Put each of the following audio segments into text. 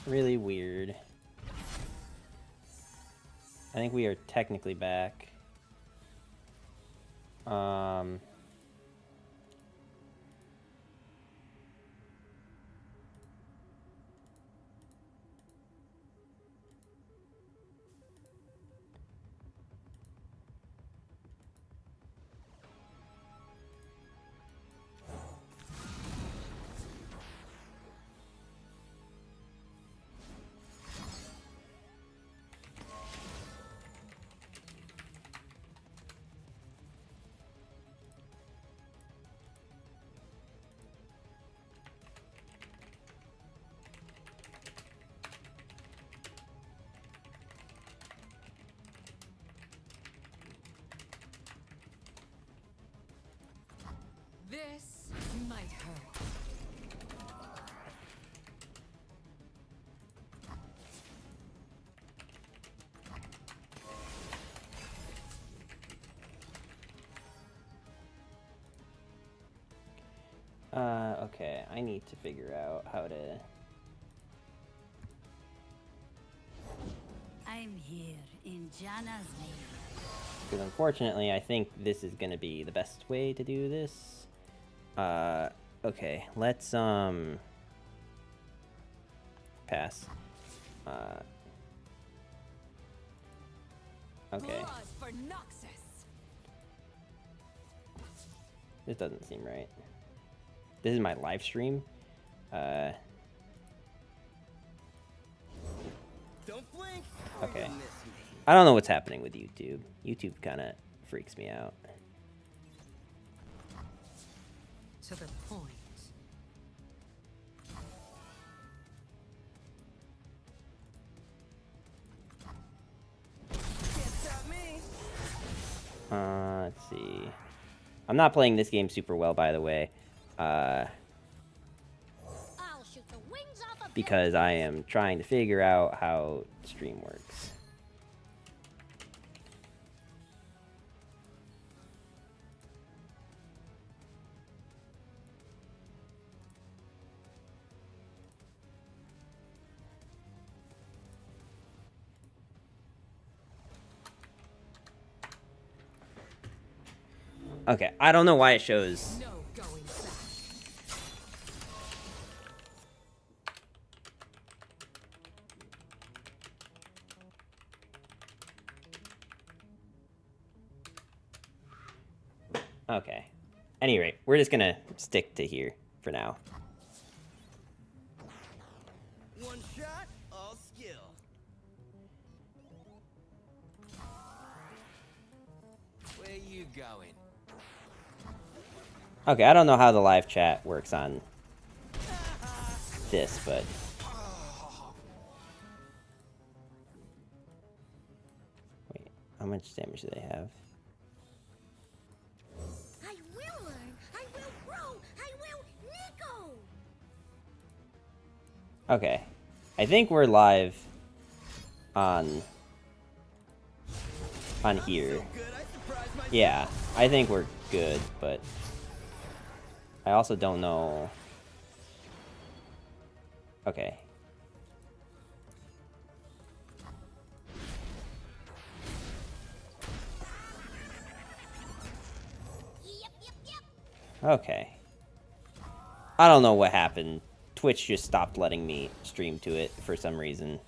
really weird. I think we are technically back. This might hurt. Okay, I need to figure out how to... I'm here in Jana's name. Because unfortunately, I think this is going to be the best way to do this. Okay, let's, pass. Okay. Blood for Noxus. This doesn't seem right. This is my live stream. Don't blink. Okay. You'll miss me. I don't know what's happening with YouTube. YouTube kind of freaks me out. To the point. Can't stop me. Let's see. I'm not playing this game super well, by the way. I'll shoot the wings off a Because I am trying to figure out how stream works. Okay, I don't know why it shows. No going back. Okay. Any rate, we're just gonna stick to here for now. One shot, all skill. Where you going? Okay, I don't know how the live chat works on this, but... Wait, how much damage do they have? I will learn. I will grow. I will Neeko. Okay. I think we're live on here. So good, I surprised myself. Yeah, I think we're good, but I also don't know. Okay. Okay. I don't know what happened. Twitch just stopped letting me stream to it for some reason.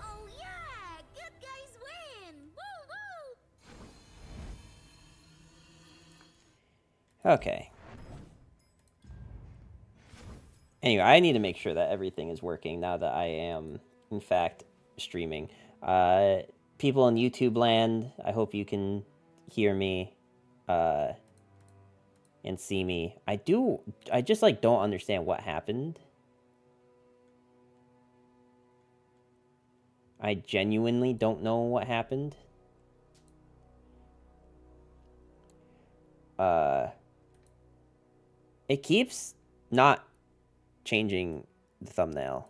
Oh yeah, good guys win. Woo woo. Okay. Anyway, I need to make sure that everything is working now that I am, in fact, streaming. People in YouTube land, I hope you can hear me and see me. I just, like, don't understand what happened. I genuinely don't know what happened. It keeps not changing the thumbnail.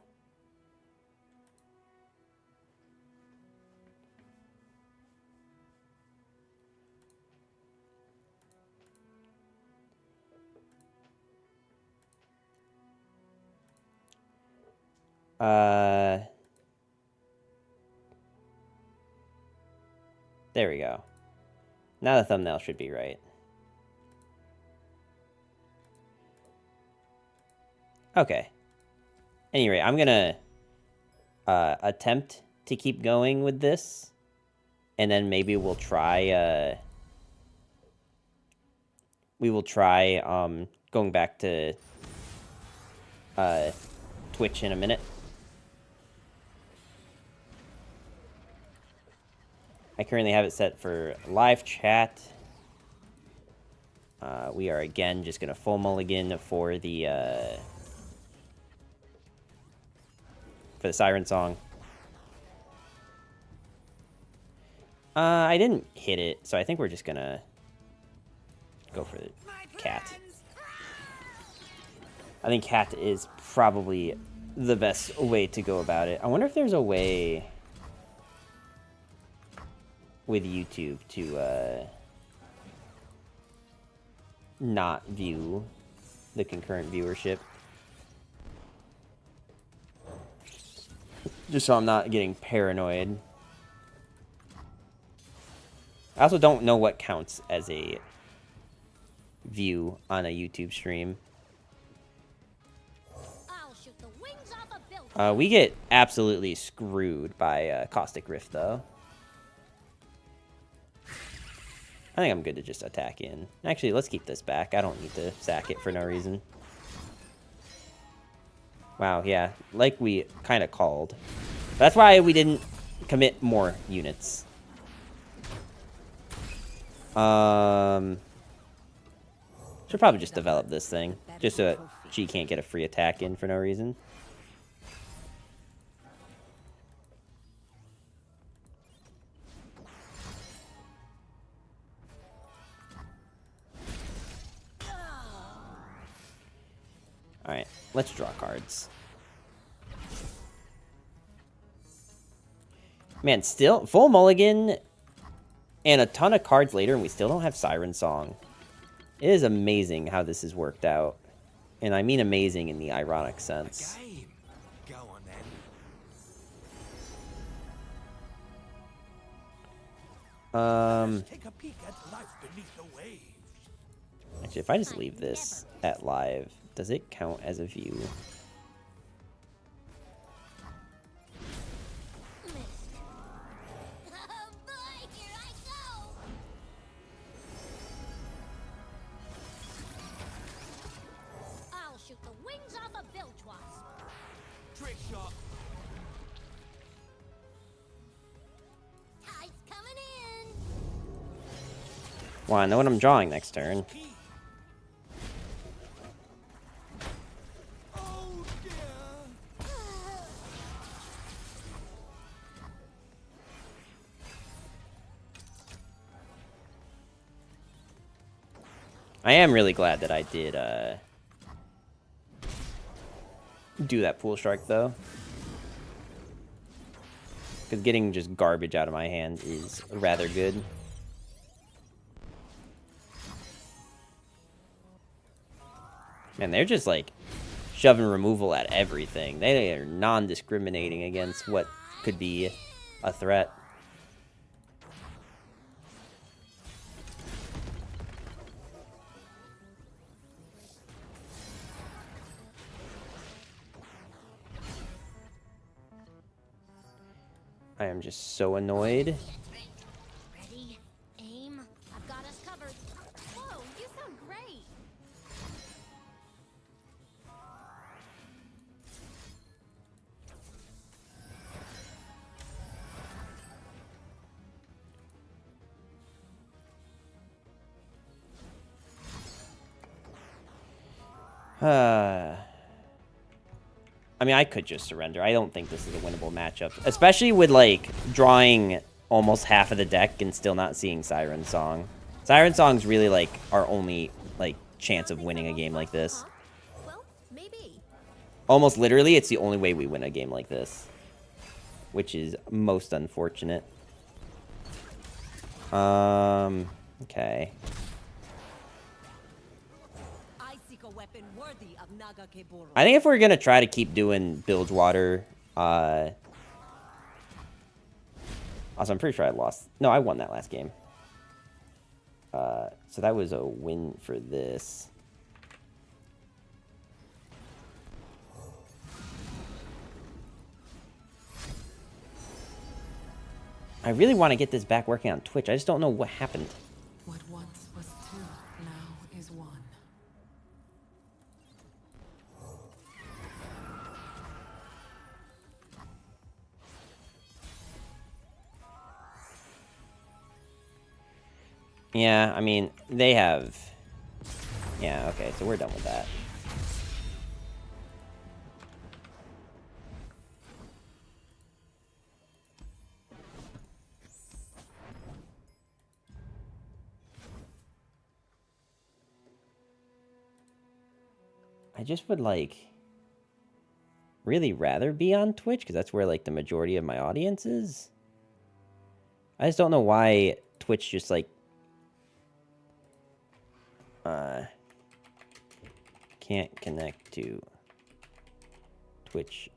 There we go. Now the thumbnail should be right. Okay. Anyway, I'm gonna attempt to keep going with this, and then maybe we'll try going back to Twitch in a minute. I currently have it set for live chat. We are again just gonna full mulligan for the siren song. I didn't hit it, so I think we're just gonna go for the cat. I think cat is probably the best way to go about it. I wonder if there's a way with YouTube to not view the concurrent viewership. Just so I'm not getting paranoid. I also don't know what counts as a view on a YouTube stream. I'll shoot the wings off a building. We get absolutely screwed by Caustic Rift, though. I think I'm good to just attack in. Actually, let's keep this back. I don't need to sack it for no reason. Wow, yeah. Like we kind of called. That's why we didn't commit more units. Should probably just develop this thing. Just so that she can't get a free attack in for no reason. Alright, let's draw cards. Man, still full mulligan and a ton of cards later, and we still don't have Siren Song. It is amazing how this has worked out. And I mean amazing in the ironic sense. Game. Go on then. Take a peek at life beneath the waves. Actually, if I just leave this at live, does it count as a view? Oh boy, here I go. I'll shoot the wings off a bilge wasp. Trick shot. Tide's coming in. Well, I know what I'm drawing next turn. Oh dear. I am really glad that I did do that pool strike, though. Because getting just garbage out of my hand is rather good. Man, they're just like shoving removal at everything. They are non-discriminating against what could be a threat. I am just so annoyed. Ready? Aim. I've got us covered. Whoa, you sound great. I mean, I could just surrender. I don't think this is a winnable matchup. Especially with, like, drawing almost half of the deck and still not seeing Siren Song. Siren Song's really, like, our only, like, chance of winning a game like this. Well, maybe. Almost literally, it's the only way we win a game like this. Which is most unfortunate. Okay. I seek a weapon worthy of Nagakeboro. I think if we're gonna try to keep doing Bilgewater, also, I'm pretty sure I lost. No, I won that last game. So that was a win for this. I really want to get this back working on Twitch. I just don't know what happened. What once was two, now is one. Yeah, I mean, they have... Yeah, okay, so we're done with that. I just would, like, really rather be on Twitch, because that's where, like, the majority of my audience is. I just don't know why Twitch just, like, can't connect to Twitch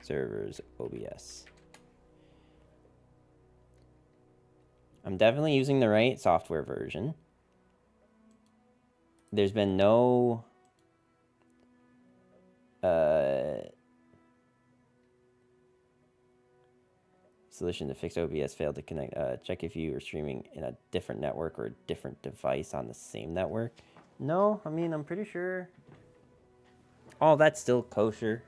servers OBS. I'm definitely using the right software version. There's been no solution to fix OBS failed to connect. Check if you are streaming in a different network or a different device on the same network. No, I mean, I'm pretty sure. Oh, that's still kosher.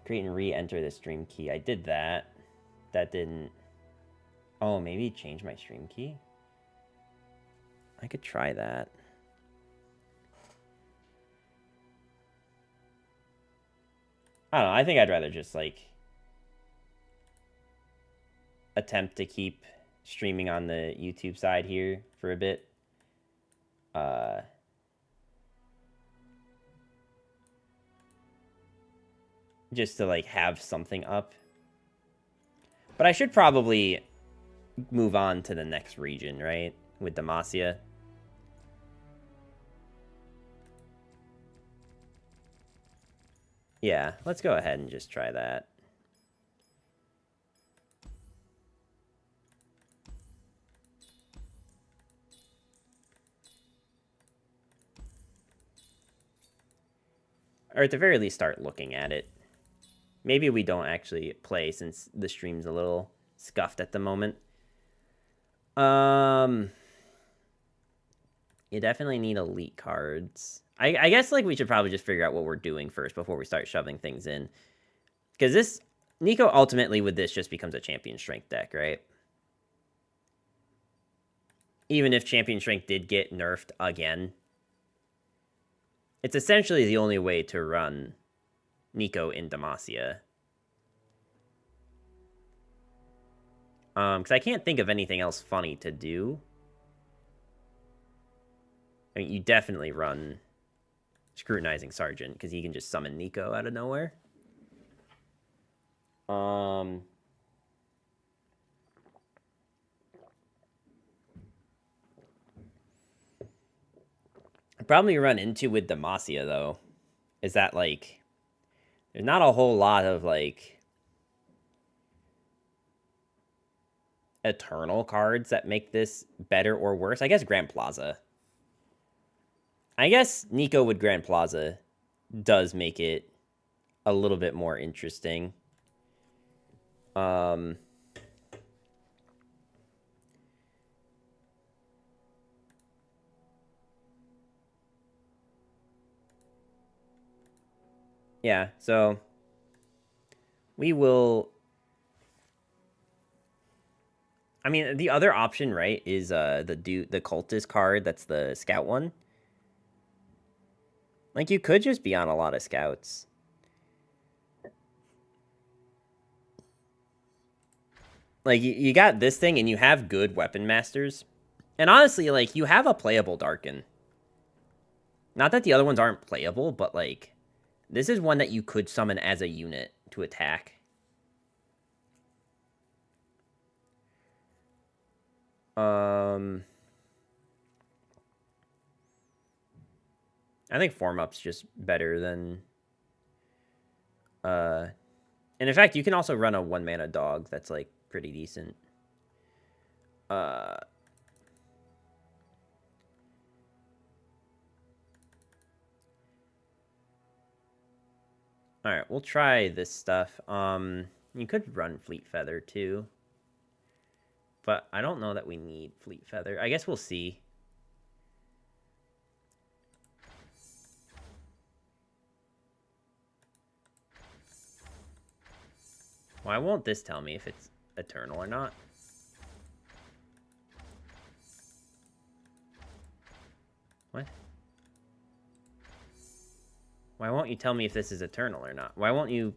Create and re-enter the stream key. I did that. That didn't. Oh, maybe change my stream key? I could try that. I don't know. I think I'd rather just, like, attempt to keep streaming on the YouTube side here for a bit. Just to, like, have something up. But I should probably move on to the next region, right? With Demacia. Yeah, let's go ahead and just try that. Or at the very least, start looking at it. Maybe we don't actually play since the stream's a little scuffed at the moment. You definitely need elite cards. I guess, like, we should probably just figure out what we're doing first before we start shoving things in. Because this... Neeko ultimately with this just becomes a champion strength deck, right? Even if champion strength did get nerfed again. It's essentially the only way to run Neeko in Demacia. Because I can't think of anything else funny to do. I mean, you definitely run Scrutinizing Sergeant, because he can just summon Neeko out of nowhere. The problem you run into with Demacia, though, is that, like, there's not a whole lot of, like, eternal cards that make this better or worse. I guess Grand Plaza. I guess Neeko with Grand Plaza does make it a little bit more interesting. Yeah, so we will... I mean, the other option, right, is the cultist card. That's the scout one. Like, you could just be on a lot of scouts. Like, you got this thing, and you have good weapon masters. And honestly, like, you have a playable Darkin. Not that the other ones aren't playable, but, like, This is one that you could summon as a unit to attack. I think form up's just better than and in fact you can also run a 1-mana dog that's like pretty decent. Alright, we'll try this stuff. You could run Fleet Feather too. But I don't know that we need Fleet Feather. I guess we'll see. Why won't this tell me if it's eternal or not? What? Why won't you tell me if this is eternal or not? Why won't you...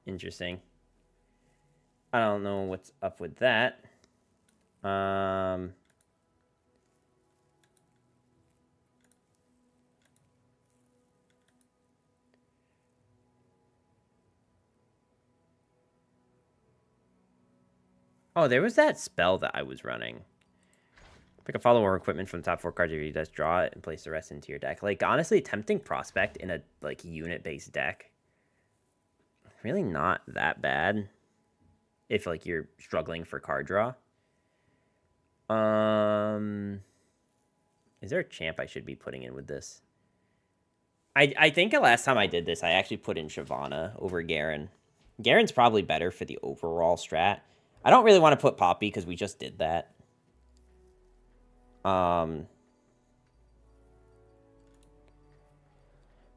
Interesting. I don't know what's up with that. Oh, there was that spell that I was running. Pick a follower equipment from the top 4 cards of your deck, draw it, and place the rest into your deck. Like, honestly, Tempting Prospect in a, like, unit-based deck, really not that bad. If, like, you're struggling for card draw. Is there a champ I should be putting in with this? I think the last time I did this, I actually put in Shyvana over Garen. Garen's probably better for the overall strat. I don't really want to put Poppy because we just did that. Let's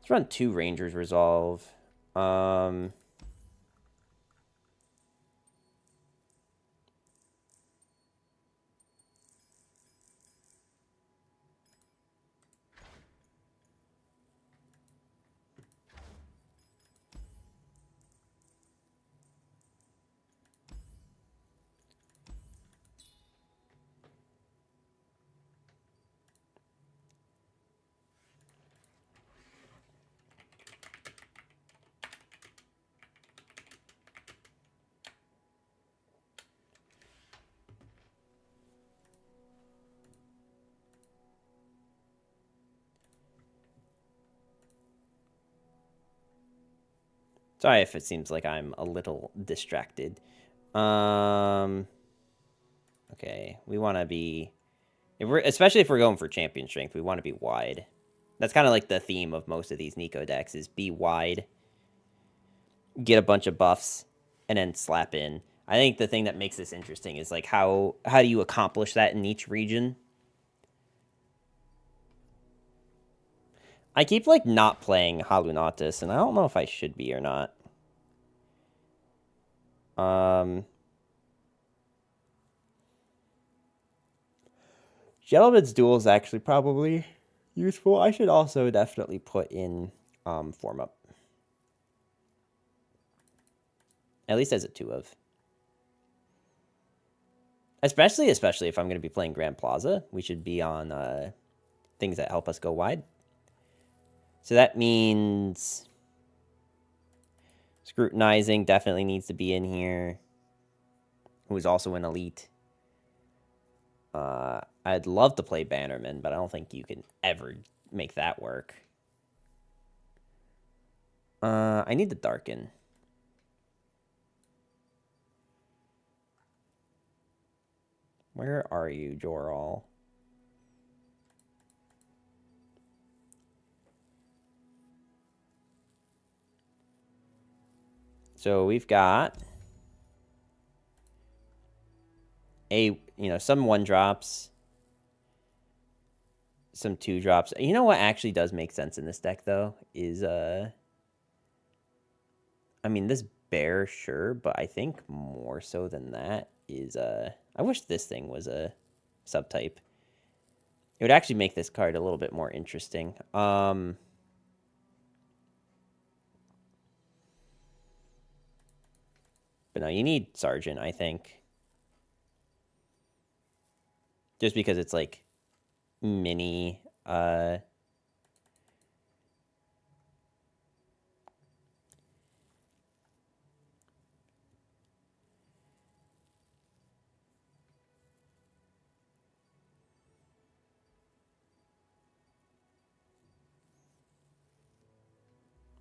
run 2 Rangers Resolve. Sorry if it seems like I'm a little distracted. Okay, we want to be, especially if we're going for champion strength, we want to be wide. That's kind of like the theme of most of these Neeko decks is be wide, get a bunch of buffs, and then slap in. I think the thing that makes this interesting is like how do you accomplish that in each region? I keep, like, not playing Halunatus, and I don't know if I should be or not. Gentleman's Duel is actually probably useful. I should also definitely put in Form Up. At least as a 2-of. Especially if I'm going to be playing Grand Plaza. We should be on things that help us go wide. So that means Scrutinizing definitely needs to be in here. Who is also an elite. I'd love to play Bannerman, but I don't think you can ever make that work. I need to darken. Where are you, Joral? So we've got some 1-drops, some 2-drops. You know what actually does make sense in this deck though is I mean this bear, sure, but I think more so than that is I wish this thing was a subtype. It would actually make this card a little bit more interesting. But no, you need Sergeant, I think. Just because it's like mini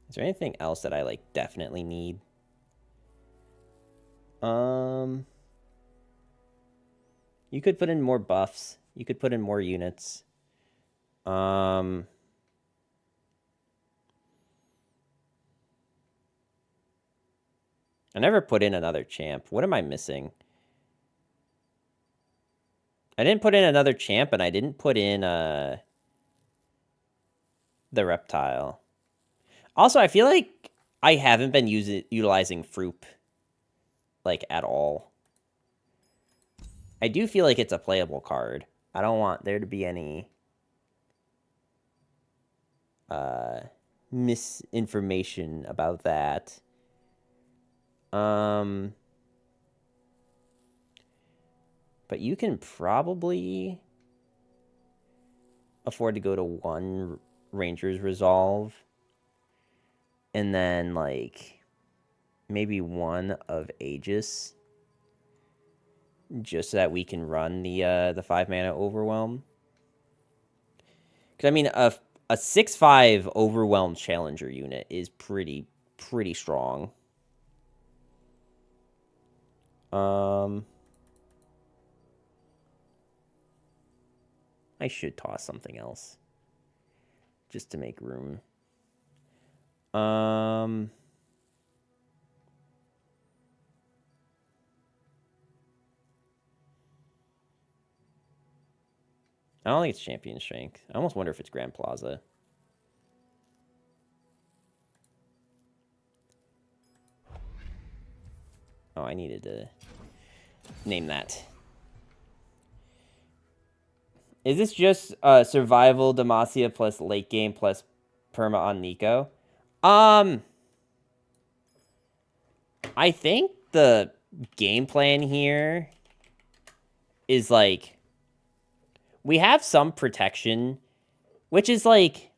Is there anything else that I, like, definitely need? You could put in more buffs. You could put in more units. I never put in another champ. What am I missing? I didn't put in another champ, and I didn't put in the reptile. Also, I feel like I haven't been utilizing Froop, like, at all. I do feel like it's a playable card. I don't want there to be any misinformation about that. But you can probably afford to go to 1 Ranger's Resolve. And then, like, maybe 1 of Aegis. Just so that we can run the 5-mana Overwhelm. Because, I mean, a 6/5 Overwhelm Challenger unit is pretty strong. I should toss something else. Just to make room. I don't think it's Champion Strength. I almost wonder if it's Grand Plaza. Oh, I needed to name that. Is this just survival Demacia plus late game plus perma on Neeko? I think the game plan here is like we have some protection, which is like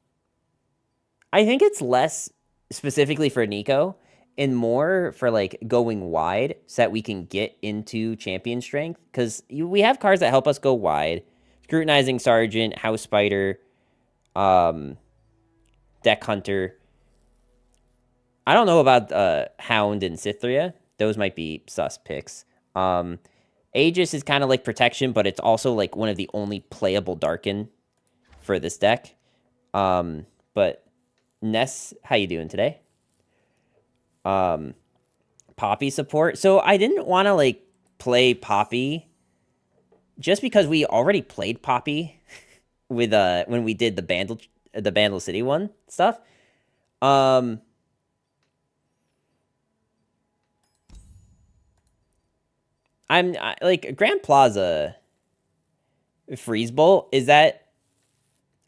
I think it's less specifically for Neeko and more for like going wide so that we can get into champion strength because we have cards that help us go wide. Scrutinizing Sergeant, House Spider, Deck Hunter. I don't know about Hound and Cythria. Those might be sus picks. Aegis is kind of like protection, but it's also like one of the only playable Darken for this deck. But Ness, how you doing today? Poppy support. So I didn't want to like play Poppy just because we already played Poppy with when we did the Bandle City one stuff. I'm like Grand Plaza Freeze Bolt.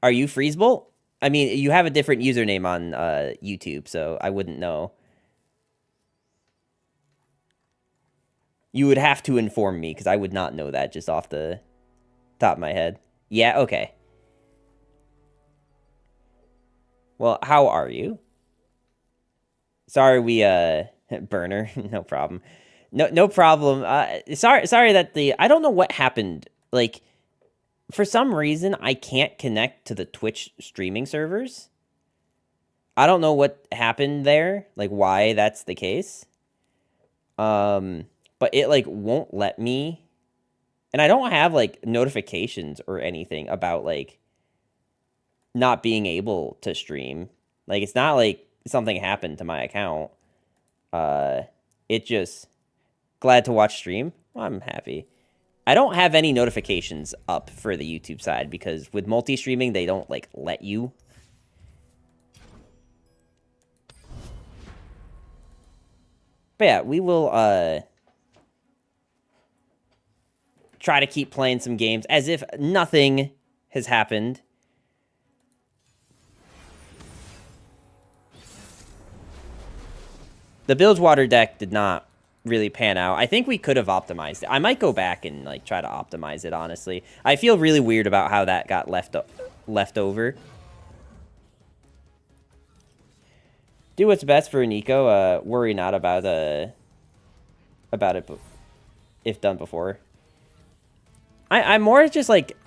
Are you Freeze Bolt? I mean, you have a different username on YouTube, so I wouldn't know. You would have to inform me because I would not know that just off the top of my head. Yeah, okay. Well, how are you? Sorry we burner, no problem. No problem. Sorry that I don't know what happened. Like for some reason I can't connect to the Twitch streaming servers. I don't know what happened there, like why that's the case. But it like won't let me, and I don't have like notifications or anything about like not being able to stream. Like it's not like something happened to my account. It just glad to watch stream. Well, I'm happy. I don't have any notifications up for the YouTube side because with multi-streaming they don't like let you. But yeah, we will try to keep playing some games as if nothing has happened. The Bilgewater deck did not really pan out. I think we could have optimized it. I might go back and like try to optimize it, honestly. I feel really weird about how that got left over. Do what's best for Neeko. Worry not about it if done before. I'm more just like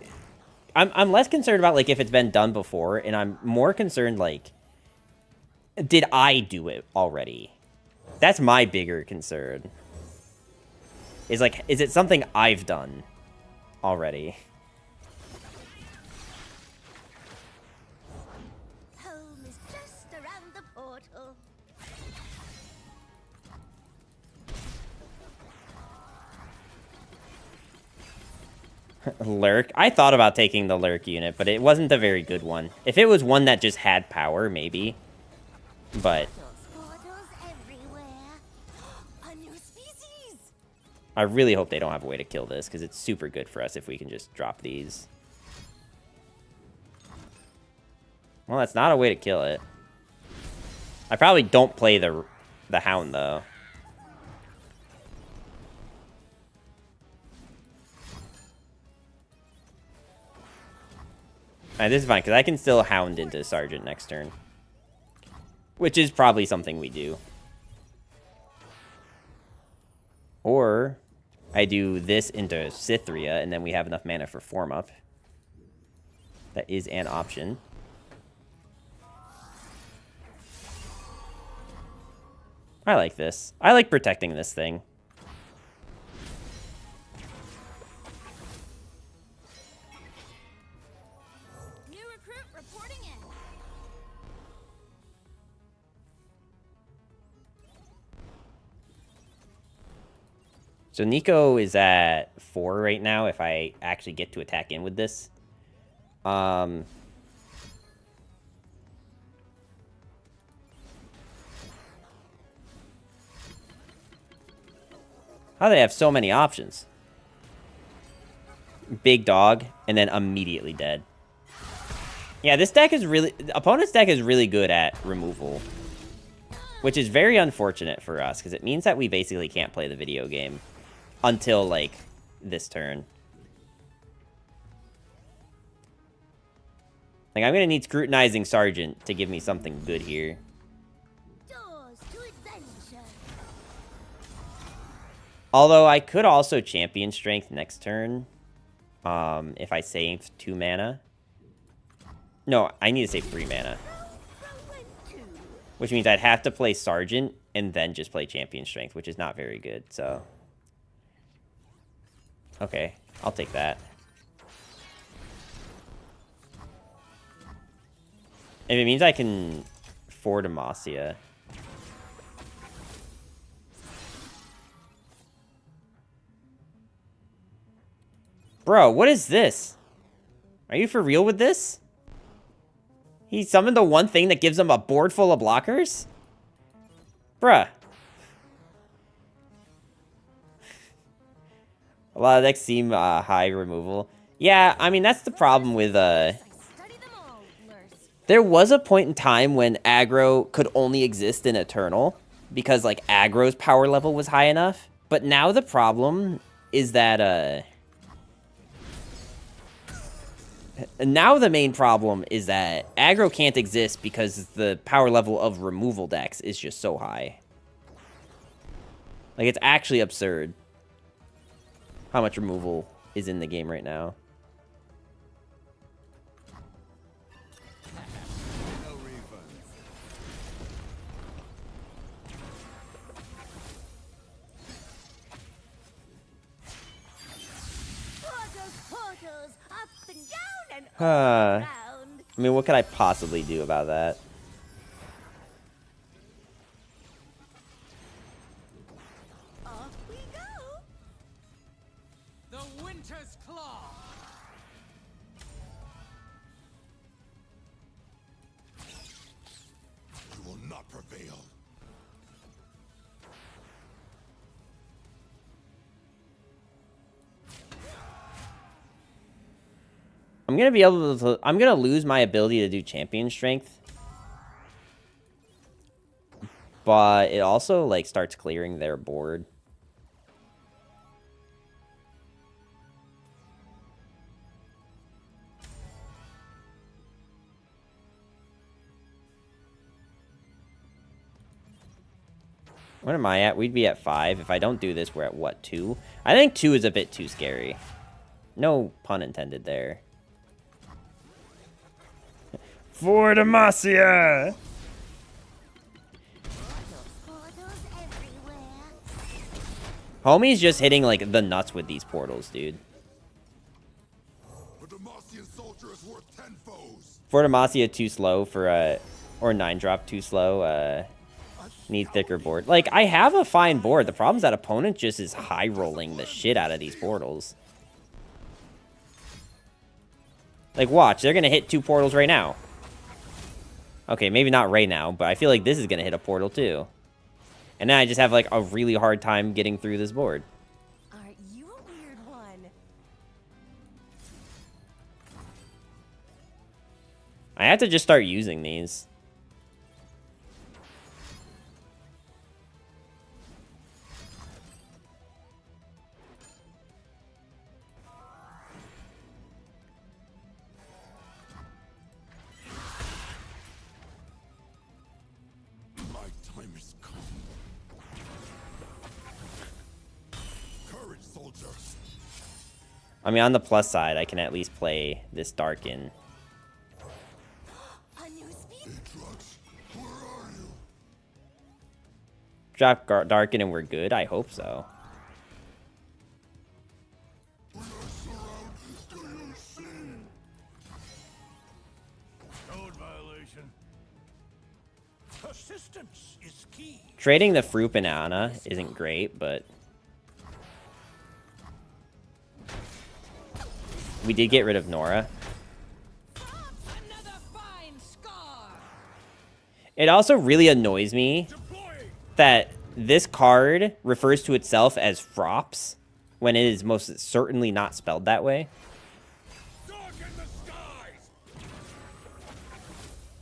I'm less concerned about like if it's been done before, and I'm more concerned like Did I do it already? That's my bigger concern. Is like, is it something I've done already? Home is just around the portal. Lurk? I thought about taking the Lurk unit, but it wasn't a very good one. If it was one that just had power, maybe. But Portals everywhere. A new species. I really hope they don't have a way to kill this, because it's super good for us if we can just drop these. Well, that's not a way to kill it. I probably don't play the Hound, though. Alright, this is fine, because I can still Hound into Sergeant next turn. Which is probably something we do. Or I do this into Cythria, and then we have enough mana for Form Up. That is an option. I like this. I like protecting this thing. New recruit reporting in. So Neeko is at 4 right now if I actually get to attack in with this. How do they have so many options? Big dog, and then immediately dead. Yeah, this deck is really... Opponent's deck is really good at removal. Which is very unfortunate for us, because it means that we basically can't play the video game until, like, this turn. Like, I'm going to need Scrutinizing Sergeant to give me something good here. Doors to adventure. Although, I could also Champion Strength next turn. If I save 2 mana. No, I need to save 3 mana. Which means I'd have to play Sergeant and then just play Champion Strength, which is not very good, so... Okay, I'll take that. If it means I can for Demacia. Bro, what is this? Are you for real with this? He summoned the one thing that gives him a board full of blockers? Bruh. A lot of decks seem high removal. Yeah, I mean, that's the problem with... Study them all, nurse. There was a point in time when aggro could only exist in Eternal, because, like, aggro's power level was high enough. But now the problem is that, now the main problem is that aggro can't exist because the power level of removal decks is just so high. Like, it's actually absurd how much removal is in the game right now. No refund. Portals, up and down and all I around. mean, what could I possibly do about that? Off we go. The Winter's Claw. You will not prevail. I'm gonna be able to... I'm gonna lose my ability to do Champion Strength. But it also, like, starts clearing their board. What am I at? We'd be at 5. If I don't do this, we're at, what, 2? I think 2 is a bit too scary. No pun intended there. For Demacia! Homie's just hitting, like, the nuts with these portals, dude. A Demacian soldier is worth 10 foes. For Demacia, too slow for, or 9-drop too slow, need thicker board. Like, I have a fine board. The problem is that opponent just is high-rolling the shit out of these portals. Like, watch. They're going to hit 2 portals right now. Okay, maybe not right now, but I feel like this is going to hit a portal, too. And then I just have, like, a really hard time getting through this board. Aren't you a weird one? I have to just start using these. My time has come. Courage, soldier. I mean, on the plus side, I can at least play this Darkin. A new speed? Atrox, where are you? Drop Darkin and we're good? I hope so. We are surrounded. Do you see? Code violation. Persistence is key. Trading the Fruit Banana isn't great, but... we did get rid of Nora. Another fine scar. It also really annoys me that this card refers to itself as Frops when it is most certainly not spelled that way. Dark in the skies.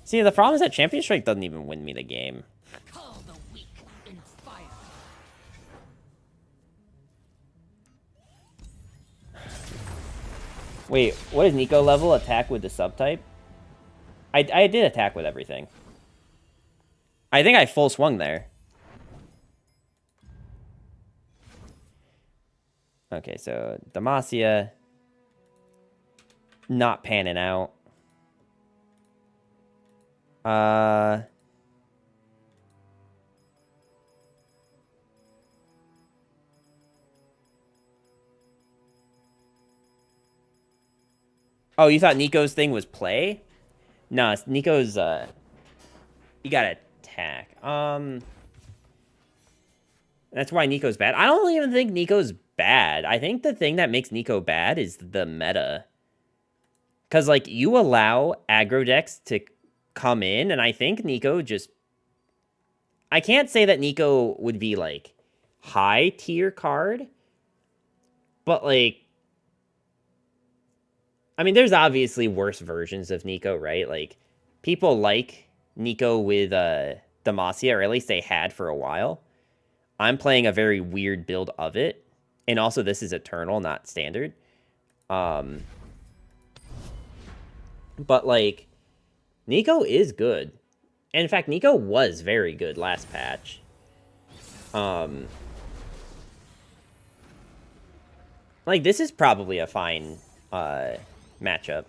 See, the problem is that Champion Strike doesn't even win me the game. Call the weak in fire. Wait, what is Neeko level? Attack with the subtype? I did attack with everything. I think I full swung there. Okay, so Demacia not panning out. Oh, you thought Neeko's thing was play? No, it's Neeko's, you gotta attack. That's why Neeko's bad. I don't even think Neeko's bad. I think the thing that makes Neeko bad is the meta. Because, like, you allow aggro decks to come in, and I think Neeko just... I can't say that Neeko would be, like, high-tier card, but, like... I mean, there's obviously worse versions of Neeko, right? Like, people like Neeko with Demacia, or at least they had for a while. I'm playing a very weird build of it. And also, this is Eternal, not Standard. But, like, Neeko is good. And in fact, Neeko was very good last patch. Like, this is probably a fine matchup.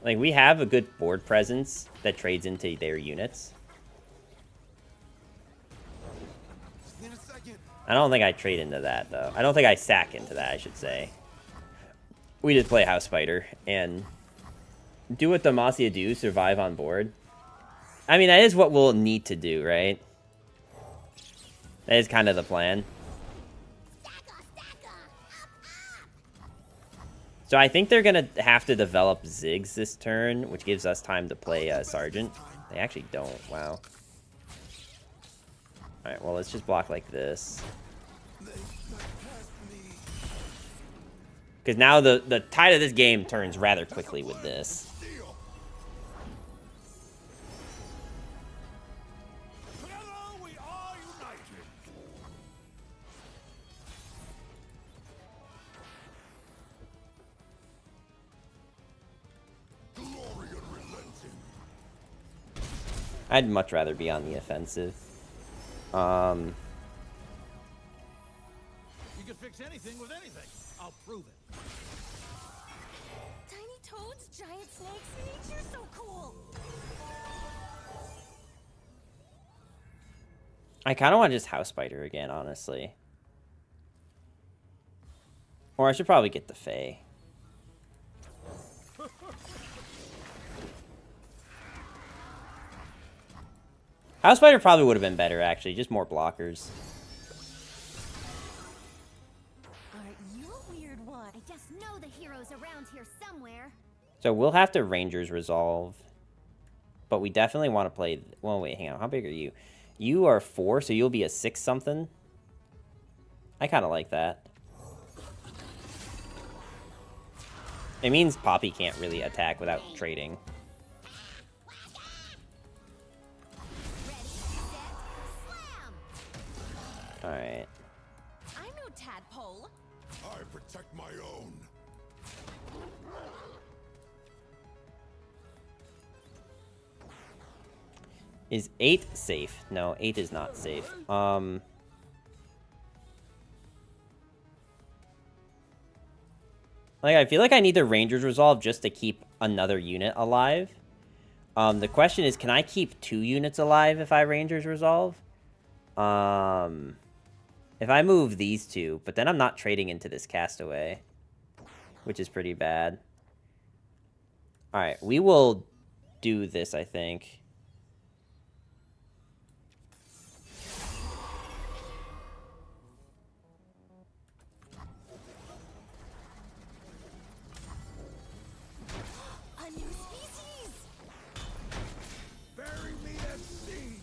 Like, we have a good board presence that trades into their units. In a second. I don't think I trade into that, though. I don't think I sack into that, I should say. We just play House Fighter and do what Demacia do, survive on board. I mean, that is what we'll need to do, right? That is kind of the plan. So I think they're going to have to develop Ziggs this turn, which gives us time to play Sergeant. They actually don't. Wow. Alright, well, let's just block like this. Because now the tide of this game turns rather quickly with this. Together we are united. Glory unrelenting. I'd much rather be on the offensive. You can fix anything with anything. I'll prove it. Tiny toads, giant snakes. Nature's so cool. I kind of want to just House Spider again, honestly. Or I should probably get the Fae. House Spider probably would have been better, actually. Just more blockers. Aren't you a weird one? I just know the hero's around here somewhere. So we'll have to Rangers resolve. But we definitely want to play... Well, wait, hang on. How big are you? You are 4, so you'll be a 6-something. I kind of like that. It means Poppy can't really attack without trading. Alright. I'm no tadpole. I protect my own. Is 8 safe? No, 8 is not safe. Like, I feel like I need the Rangers resolve just to keep another unit alive. The question is, can I keep 2 units alive if I Rangers resolve? If I move these 2, but then I'm not trading into this Castaway, which is pretty bad. Alright, we will do this, I think. A new species. Bury me at sea.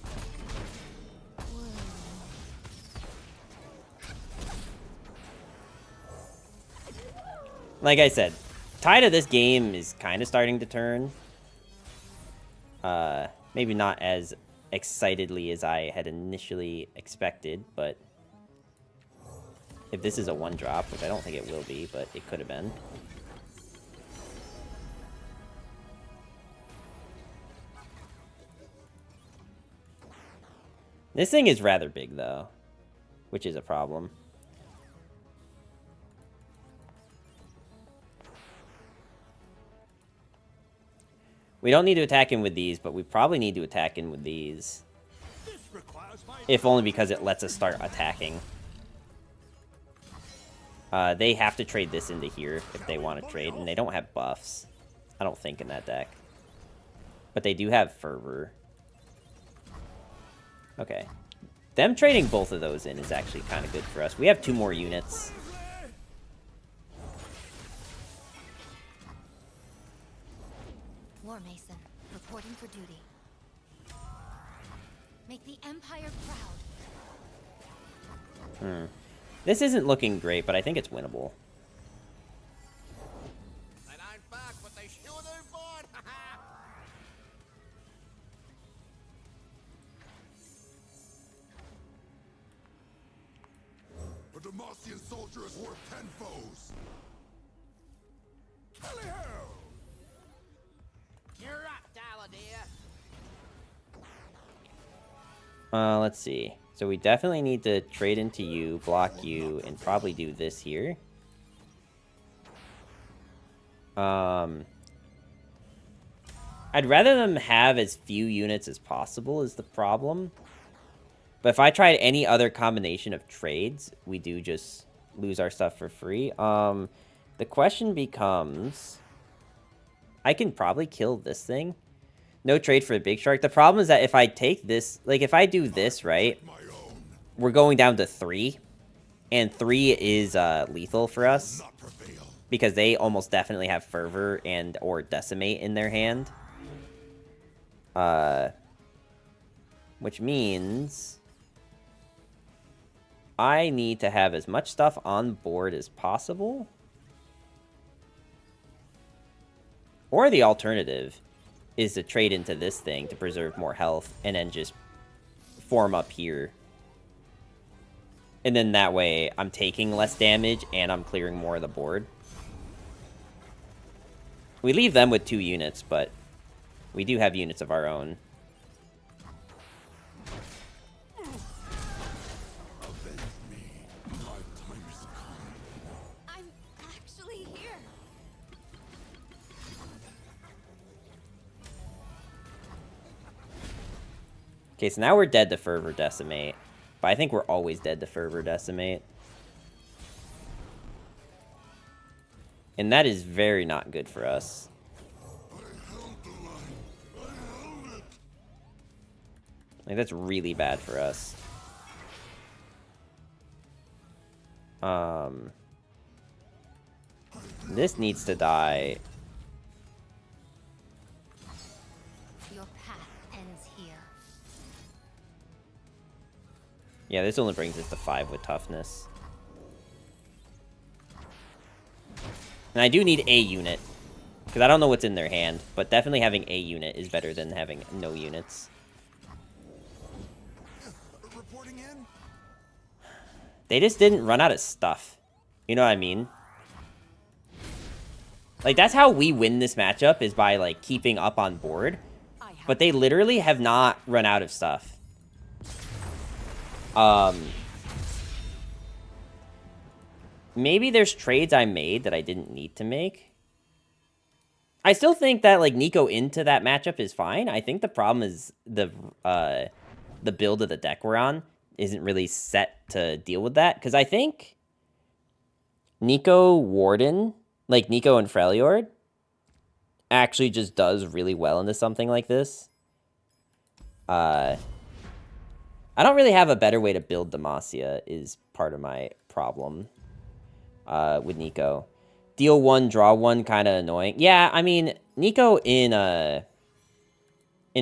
Like I said, tide of this game is kind of starting to turn. Maybe not as excitedly as I had initially expected, but if this is a 1-drop, which I don't think it will be, but it could have been. This thing is rather big, though, which is a problem. We don't need to attack in with these, but we probably need to attack in with these. This requires my If only because it lets us start attacking. They have to trade this into here if they want to trade, and they don't have buffs. I don't think in that deck. But they do have Fervor. Okay. Them trading both of those in is actually kind of good for us. We have 2 more units. War Mason, reporting for duty. Make the Empire proud. This isn't looking great, but I think it's winnable. And I'm back, but they sure they're bored. A Demacian soldier is worth 10 foes. Tally ho! You're up, Daladir. Let's see. So we definitely need to trade into you, block you, and probably do this here. I'd rather them have as few units as possible is the problem. But if I tried any other combination of trades, we do just lose our stuff for free. The question becomes... I can probably kill this thing. No trade for the big shark. The problem is that if I take this... Like, if I do this, right... We're going down to 3. And 3 is lethal for us. Because they almost definitely have Fervor and or Decimate in their hand. Which means... I need to have as much stuff on board as possible. Or the alternative is to trade into this thing to preserve more health and then just form up here. And then that way I'm taking less damage and I'm clearing more of the board. We leave them with 2 units, but we do have units of our own. I'm actually here. Okay, so now we're dead to Fervor Decimate. But I think we're always dead to Fervor Decimate. And that is very not good for us. Like, that's really bad for us. This needs to die. Your path ends here. Yeah, this only brings us to 5 with toughness. And I do need a unit. Because I don't know what's in their hand. But definitely having a unit is better than having no units. Reporting in? They just didn't run out of stuff. You know what I mean? Like, that's how we win this matchup, is by, like, keeping up on board. But they literally have not run out of stuff. Maybe there's trades I made that I didn't need to make. I still think that, like, Neeko into that matchup is fine. I think the problem is the build of the deck we're on isn't really set to deal with that. Because I think Neeko Warden, like Neeko and Freljord, actually just does really well into something like this. I don't really have a better way to build Demacia is part of my problem with Neeko. Deal 1, draw 1, kind of annoying. Yeah, I mean, Neeko in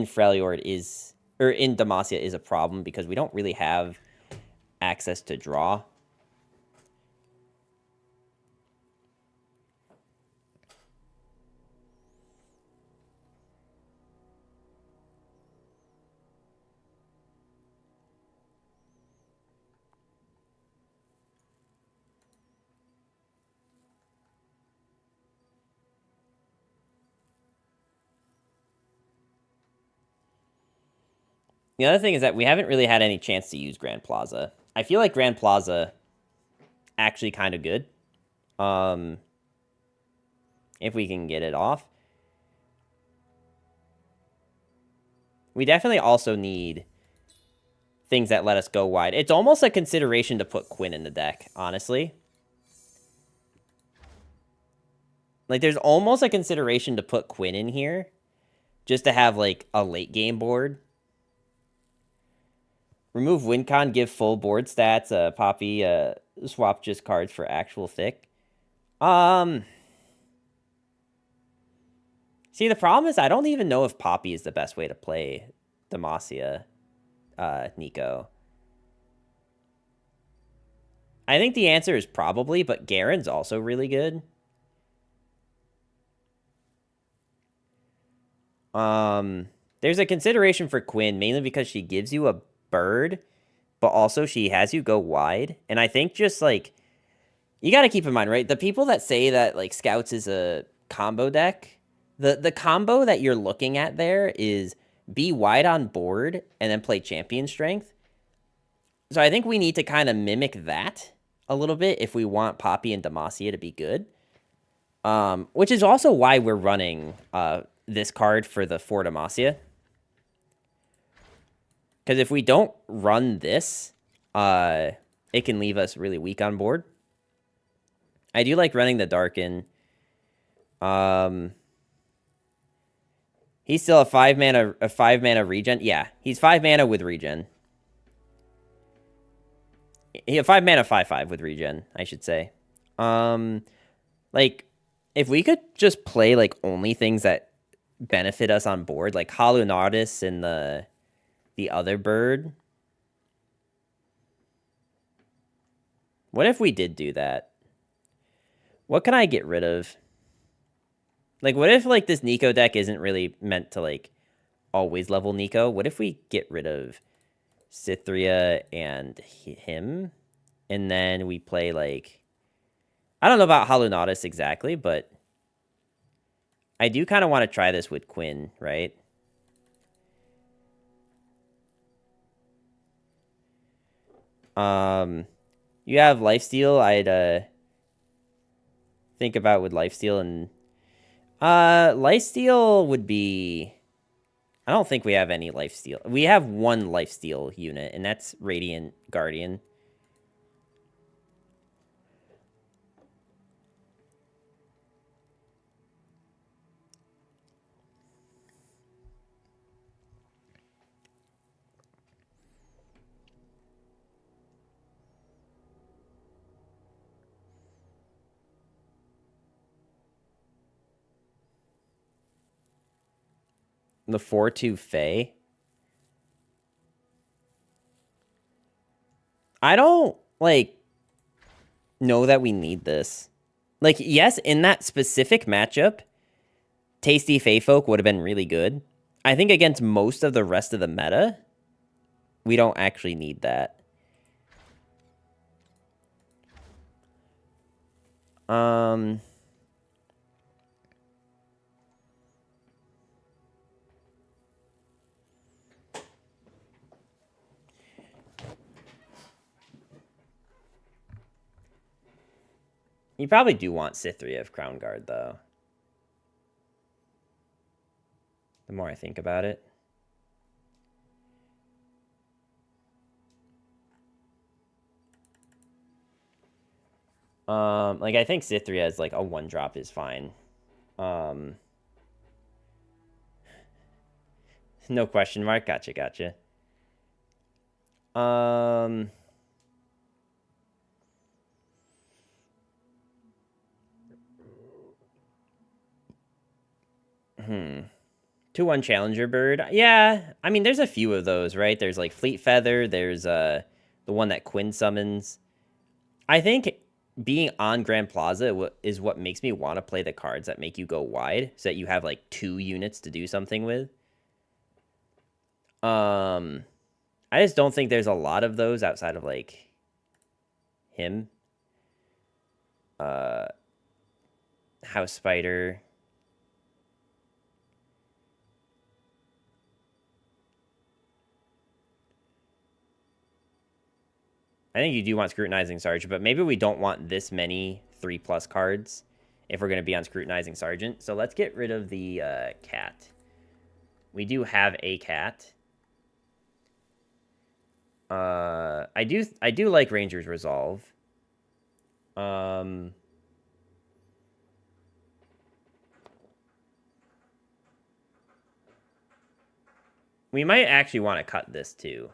Freljord is, or in Demacia is a problem because we don't really have access to draw. The other thing is that we haven't really had any chance to use Grand Plaza. I feel like Grand Plaza actually kind of good. If we can get it off. We definitely also need things that let us go wide. It's almost a consideration to put Quinn in the deck, honestly. Like, there's almost a consideration to put Quinn in here just to have, like, a late game board. Remove WinCon, give full board stats. Poppy, swap just cards for actual thick. See, the problem is I don't even know if Poppy is the best way to play Demacia, Neeko. I think the answer is probably, but Garen's also really good. There's a consideration for Quinn, mainly because she gives you a bird, but also she has you go wide. And I think just, like, you got to keep in mind, right? The people that say that, like, Scouts is a combo deck, the combo that you're looking at there is be wide on board and then play champion strength. So I think we need to kind of mimic that a little bit if we want Poppy and Demacia to be good. Which is also why we're running this card for the 4 Demacia. Because if we don't run this, it can leave us really weak on board. I do like running the Darken. He's still a 5 mana regen. Yeah, he's 5 mana with regen. He had 5 mana 5/5 with regen, I should say. Like, if we could just play, like, only things that benefit us on board, like Halunardis and the other bird. What if we did do that? What can I get rid of? Like, what if, like, this Neeko deck isn't really meant to, like, always level Neeko? What if we get rid of Cythria and him? And then we play, like, I don't know about Halunardis exactly, but I do kind of want to try this with Quinn, right? You have Lifesteal. I'd think about with Lifesteal, and Lifesteal would be, I I don't think we have any lifesteal. We have one lifesteal unit, and that's Radiant Guardian. The 4/2 Fae. I don't, like, know that we need this. Like, yes, in that specific matchup, Tasty Fae Folk would have been really good. I think against most of the rest of the meta, we don't actually need that. You probably do want Cythria of Crown Guard, though. The more I think about it. Like, I think Cythria is, like, a 1-drop is fine. No question mark? Gotcha, gotcha. Hmm. 2/1 Challenger Bird. Yeah, I mean, there's a few of those, right? There's, like, Fleet Feather. There's the one that Quinn summons. I think being on Grand Plaza is what makes me want to play the cards that make you go wide, so that you have, like, 2 units to do something with. I just don't think there's a lot of those outside of, like, him. House Spider. I think you do want Scrutinizing Sergeant, but maybe we don't want this many 3+ cards if we're going to be on Scrutinizing Sergeant. So let's get rid of the cat. We do have a cat. I do like Ranger's Resolve. We might actually want to cut this too.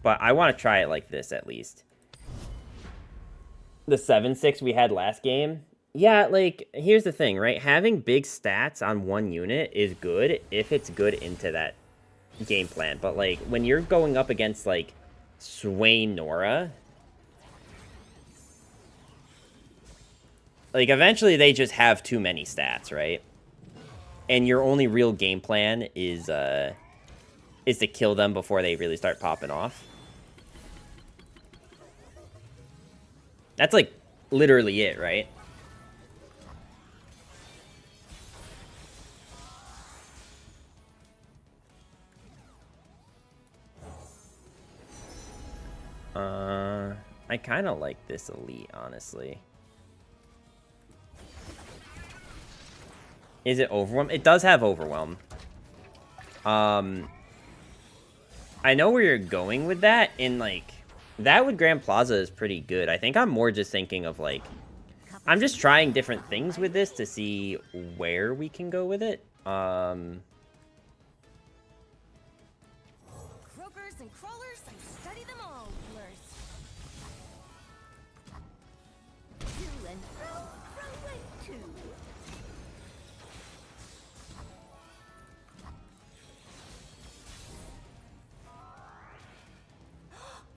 But I want to try it like this at least. The 7/6 we had last game. Yeah, like, here's the thing, right? Having big stats on one unit is good if it's good into that game plan. But, like, when you're going up against, like, Swain Nora, like, eventually they just have too many stats, right? And your only real game plan is to kill them before they really start popping off. That's, like, literally it, right? I kind of like this elite, honestly. Is it Overwhelm? It does have Overwhelm. I know where you're going with that, and, like, that with Grand Plaza is pretty good. I think I'm more just thinking of, like, I'm just trying different things with this to see where we can go with it. Croakers and crawlers, I study them all, Blurs. To and fro and to.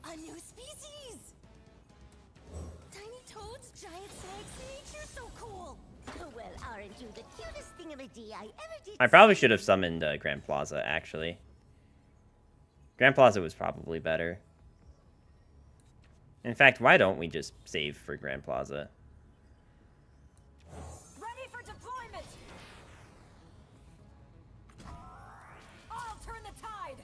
A new species! Tiny toads, giant snags, you're so cool! Oh, well, aren't you the cutest thingamadee I ever did? I probably should have summoned Grand Plaza, actually. Grand Plaza was probably better. In fact, why don't we just save for Grand Plaza? Ready for deployment! I'll turn the tide!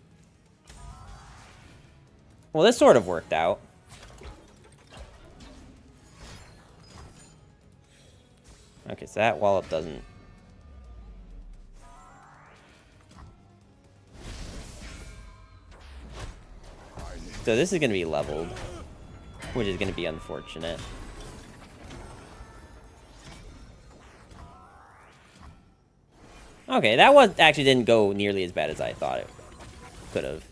Well, this sort of worked out. Okay, so that wallop doesn't... So this is going to be leveled, which is going to be unfortunate. Okay, that was actually didn't go nearly as bad as I thought it could have.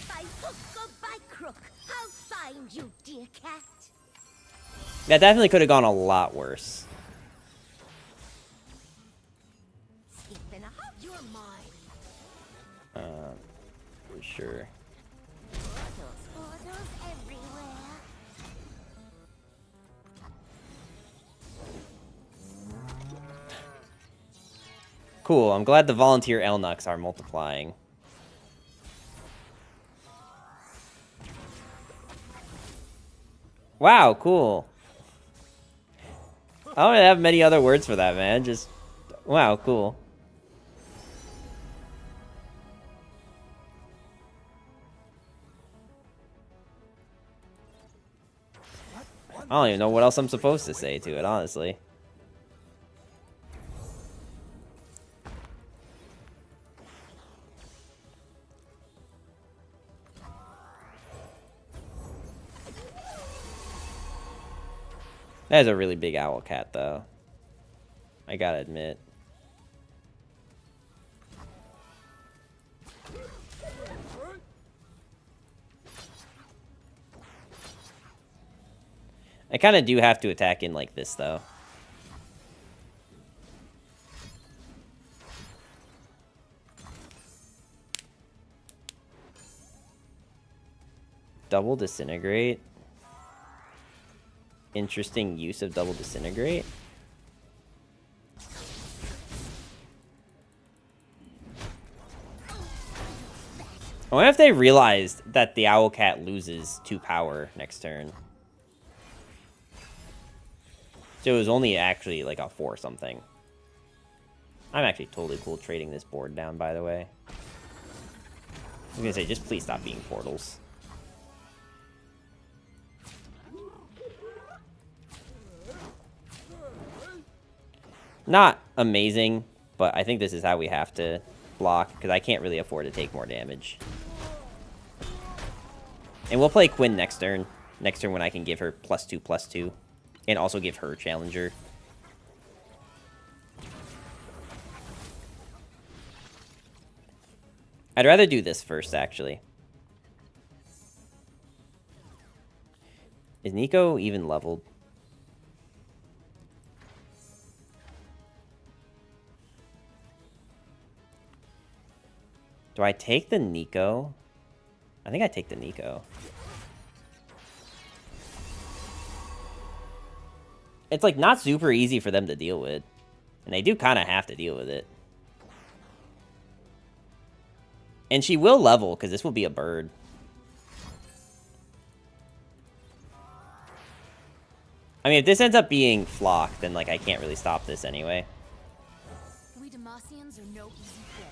By hook or by crook, I'll find you, dear cat. That definitely could have gone a lot worse. Skipping a hop, you're mine. For sure. Portals everywhere. Cool, I'm glad the volunteer Elnuks are multiplying. Wow, cool. I don't have many other words for that, man. Just, wow, cool. I don't even know what else I'm supposed to say to it, honestly. That is a really big owl cat, though. I gotta admit. I kind of do have to attack in like this, though. Double disintegrate. Interesting use of double disintegrate. I wonder if they realized that the owl cat loses 2 power next turn. So it was only actually like a 4 something. I'm actually totally cool trading this board down, by the way. I was gonna say, just please stop being portals. Not amazing, but I think this is how we have to block, because I can't really afford to take more damage. And we'll play Quinn next turn. Next turn when I can give her +2/+2. And also give her Challenger. I'd rather do this first, actually. Is Neeko even leveled? Do I take the Neeko? I think I take the Neeko. It's like not super easy for them to deal with. And they do kind of have to deal with it. And she will level, because this will be a bird. I mean, if this ends up being Flock, then like I can't really stop this anyway. We Demacians are no easy foe.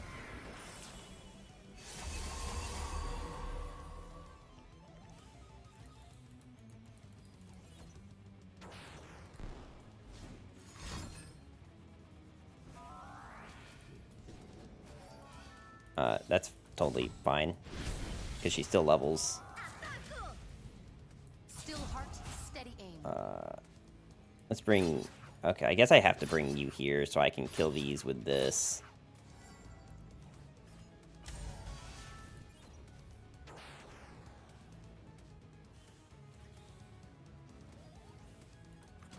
That's totally fine. Because she still levels. Still heart, steady aim. Let's bring... Okay, I guess I have to bring you here so I can kill these with this.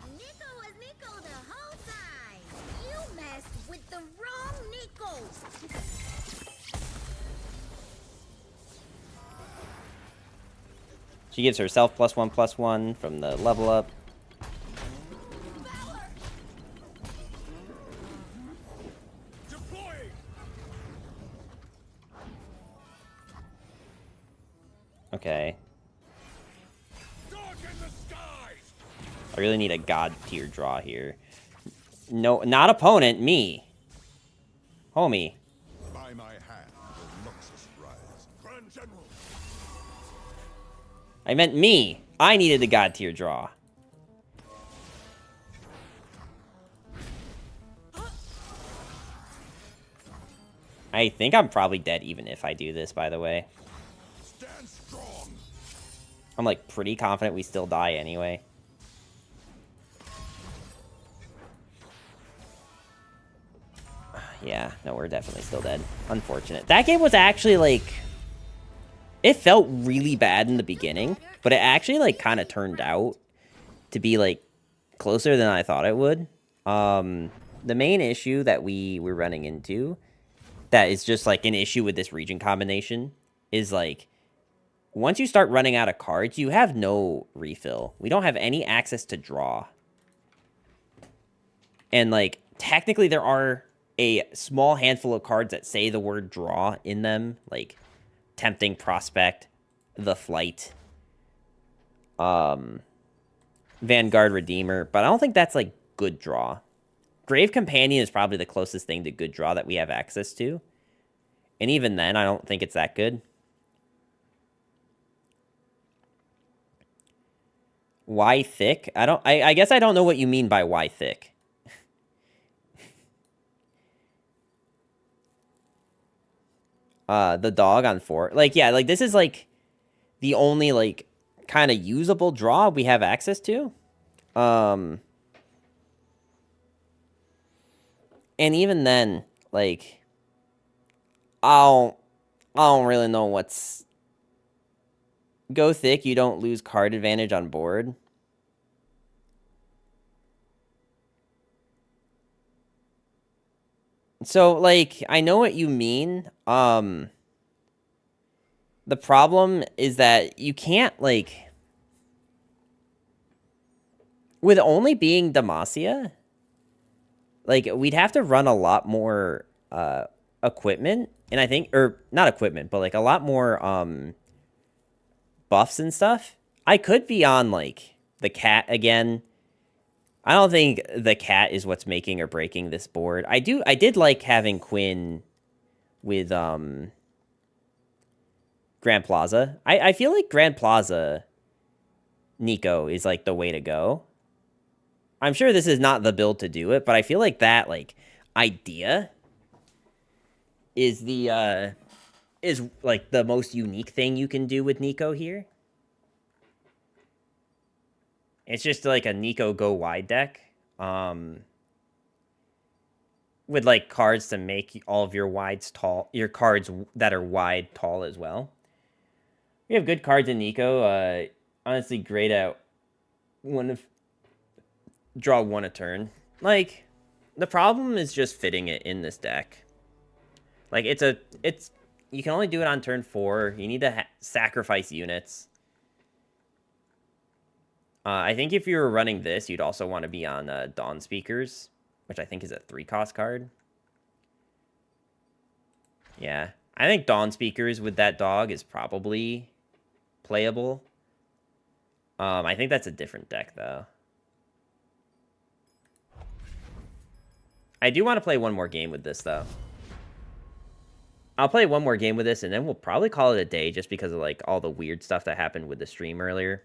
Neeko was Neeko the whole time. You messed with the wrong Neeko. She gives herself +1/+1 from the level up. Deploying! Okay. Darken the skies! I really need a god tier draw here. No, not opponent, me. Homie. By my hand will Noxus rise. Command General. I meant me. I needed a god tier draw. I think I'm probably dead even if I do this, by the way. Stand strong. I'm like pretty confident we still die anyway. Yeah, no, we're definitely still dead. Unfortunate. That game was actually like... It felt really bad in the beginning, but it actually like kind of turned out to be like closer than I thought it would. The main issue that we were running into that is just like an issue with this region combination is like once you start running out of cards, you have no refill. We don't have any access to draw. And like technically there are a small handful of cards that say the word draw in them, like Tempting Prospect, The Flight, Vanguard Redeemer, but I don't think that's like good draw. Grave Companion is probably the closest thing to good draw that we have access to. And even then, I don't think it's that good. Why thick? I guess I don't know what you mean by why thick. The dog on 4. Like, yeah, like this is like the only like kind of usable draw we have access to. And even then, like, I don't really know what's... Go thick, you don't lose card advantage on board. So, like, I know what you mean. The problem is that you can't, like... With only being Demacia, like, we'd have to run a lot more equipment. And I think... Or, not equipment, but, like, a lot more buffs and stuff. I could be on, like, the cat again. I don't think the cat is what's making or breaking this board. I did like having Quinn with Grand Plaza. I feel like Grand Plaza Neeko is like the way to go. I'm sure this is not the build to do it, but I feel like that like idea is the is like the most unique thing you can do with Neeko here. It's just like a Neeko go wide deck. With like cards to make all of your wides tall, your cards that are wide tall as well. We have good cards in Neeko. Honestly, great at draw 1 a turn. Like, the problem is just fitting it in this deck. Like, you can only do it on turn 4. You need to sacrifice units. I think if you were running this, you'd also want to be on Dawn Speakers, which I think is a 3-cost card. Yeah, I think Dawn Speakers with that dog is probably playable. I think that's a different deck, though. I do want to play one more game with this, though. I'll play one more game with this, and then we'll probably call it a day just because of, like, all the weird stuff that happened with the stream earlier.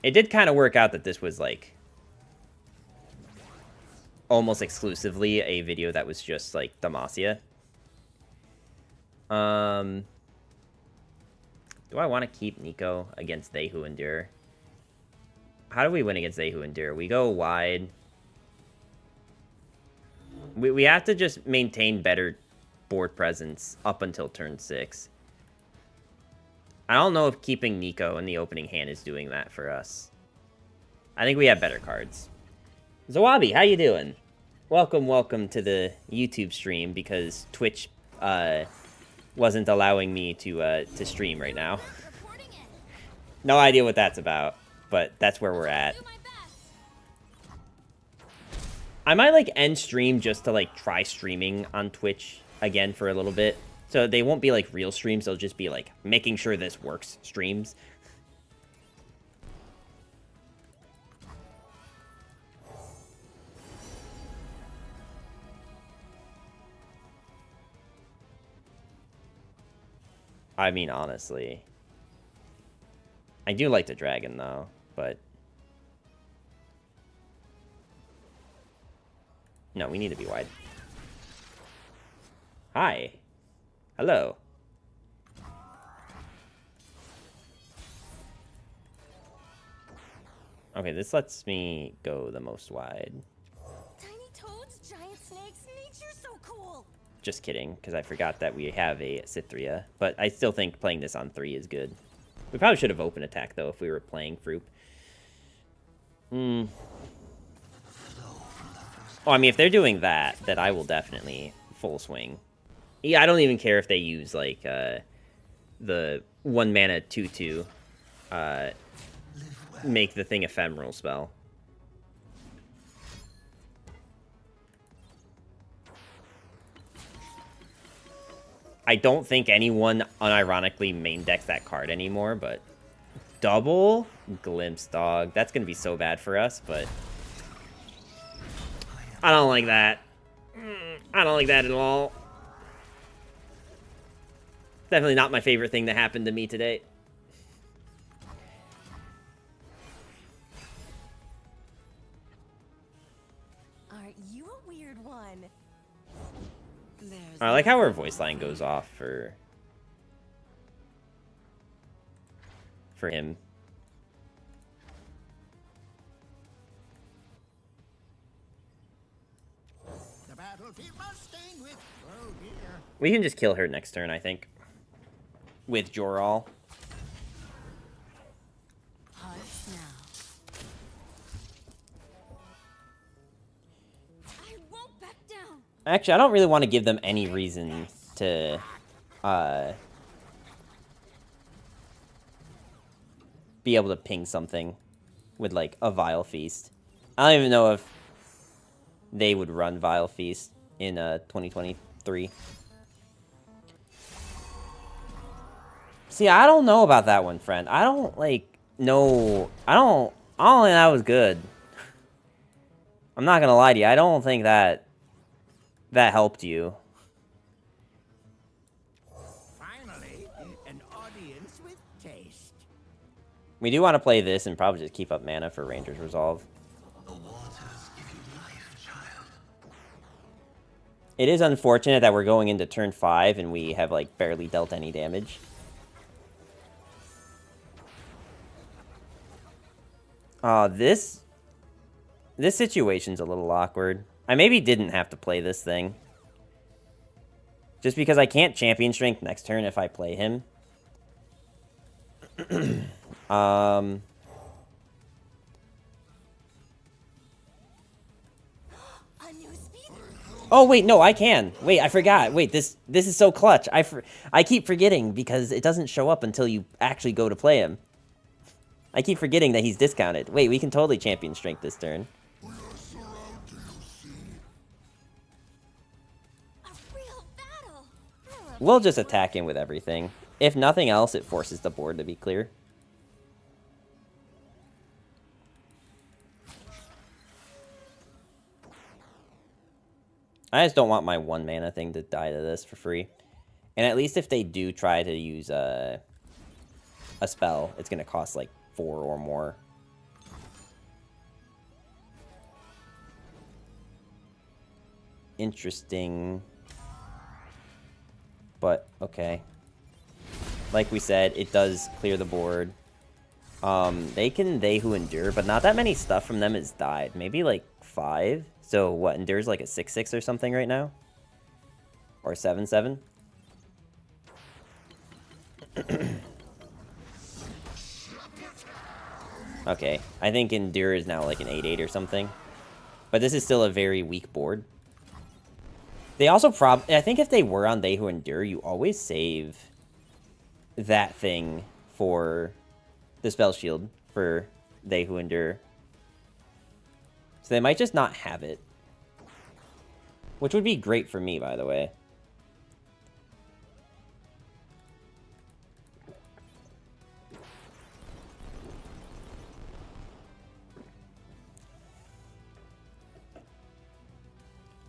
It did kind of work out that this was, like, almost exclusively a video that was just, like, Demacia. Do I want to keep Neeko against They Who Endure? How do we win against They Who Endure? We go wide. We have to just maintain better board presence up until turn 6. I don't know if keeping Neeko in the opening hand is doing that for us. I think we have better cards. Zawabi, how you doing? Welcome to the YouTube stream because Twitch wasn't allowing me to stream right now. No idea what that's about, but that's where we're at. I might like end stream just to like try streaming on Twitch again for a little bit. So they won't be like real streams, they'll just be like making sure this works streams. I mean, honestly. I do like the dragon, though, but... No, we need to be wide. Hi. Hello. Okay, this lets me go the most wide. Tiny toads, giant snakes, nature's so cool. Just kidding, because I forgot that we have a Cithria. But I still think playing this on 3 is good. We probably should have open attack, though, if we were playing Fruit. Oh, I mean, if they're doing that, then I will definitely full swing. Yeah, I don't even care if they use, like, the 1 mana 2/2, make the thing ephemeral spell. I don't think anyone unironically main decks that card anymore, but double glimpse, dog. That's gonna be so bad for us, but I don't like that. I don't like that at all. Definitely not my favorite thing that happened to me today. Aren't you a weird one? There's I like how our voice line goes off for him. The battlefield must stain with. Oh dear. We can just kill her next turn, I think. With Joral. Hush now. I won't back down. Actually, I don't really want to give them any reason to, be able to ping something with, like, a Vile Feast. I don't even know if they would run Vile Feast in, 2023. See, I don't know about that one, friend. I don't, like, know... I don't think that was good. I'm not gonna lie to you. I don't think that helped you. Finally, an audience with taste. We do want to play this and probably just keep up mana for Ranger's Resolve. The waters give you life, child. It is unfortunate that we're going into turn 5 and we have, like, barely dealt any damage. This situation's a little awkward. I maybe didn't have to play this thing. Just because I can't champion strength next turn if I play him. A new speed. Oh, wait, no, I can. Wait, I forgot. Wait, this is so clutch. I keep forgetting because it doesn't show up until you actually go to play him. I keep forgetting that he's discounted. Wait, we can totally champion strength this turn. We are surrounded, you see. A real battle. I love We'll just attack him with everything. If nothing else, it forces the board to be clear. I just don't want my 1 mana thing to die to this for free. And at least if they do try to use a spell, it's going to cost like 4 or more. Interesting. But, okay. Like we said, it does clear the board. They who endure, but not that many stuff from them has died. Maybe like 5. So what, endures like a 6/6 or something right now? Or 7/7? Okay, I think endure is now like an 8/8 or something. But this is still a very weak board. They also I think if they were on They Who Endure, you always save that thing for the spell shield for They Who Endure. So they might just not have it. Which would be great for me, by the way.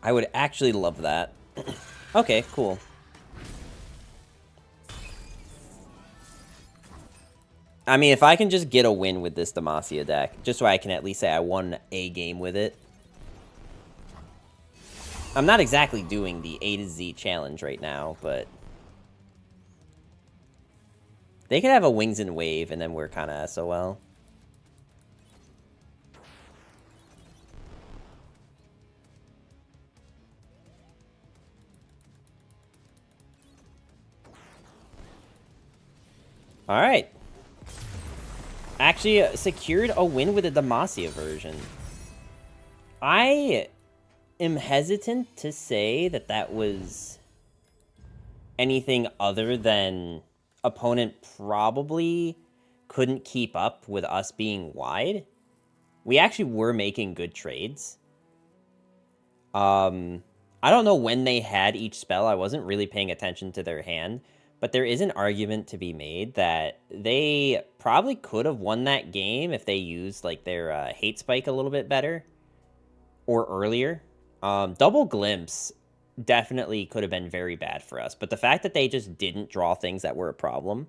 I would actually love that. Okay, cool. I mean, if I can just get a win with this Demacia deck, just so I can at least say I won a game with it. I'm not exactly doing the A to Z challenge right now, but... They could have a Wings and Wave, and then we're kind of SOL. Alright. Actually, secured a win with the Demacia version. I am hesitant to say that that was anything other than opponent probably couldn't keep up with us being wide. We actually were making good trades. I don't know when they had each spell. I wasn't really paying attention to their hand. But there is an argument to be made that they probably could have won that game if they used like their hate spike a little bit better or earlier. Double glimpse definitely could have been very bad for us. But the fact that they just didn't draw things that were a problem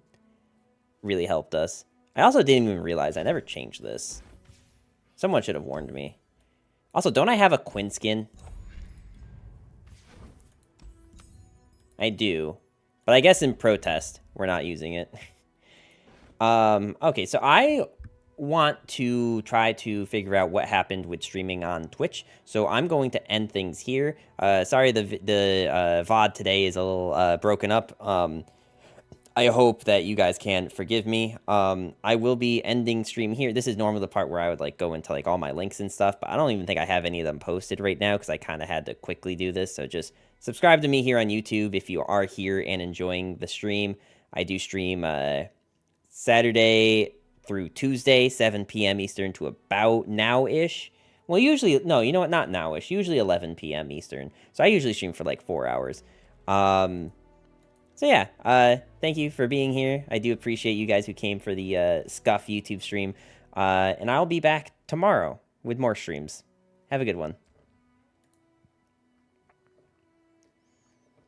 really helped us. I also didn't even realize I never changed this. Someone should have warned me. Also, don't I have a Quinn skin? I do. But I guess in protest, we're not using it. Okay, so I want to try to figure out what happened with streaming on Twitch. So I'm going to end things here. Sorry, the VOD today is a little broken up. I hope that you guys can forgive me. I will be ending stream here. This is normally the part where I would like go into like all my links and stuff, but I don't even think I have any of them posted right now because I kind of had to quickly do this. So just subscribe to me here on YouTube if you are here and enjoying the stream. I do stream Saturday through Tuesday, 7 p.m. Eastern to about now-ish. Well, usually, no, you know what? Not now-ish. Usually 11 p.m. Eastern. So I usually stream for like 4 hours. So yeah, thank you for being here. I do appreciate you guys who came for the Scuff YouTube stream. And I'll be back tomorrow with more streams. Have a good one.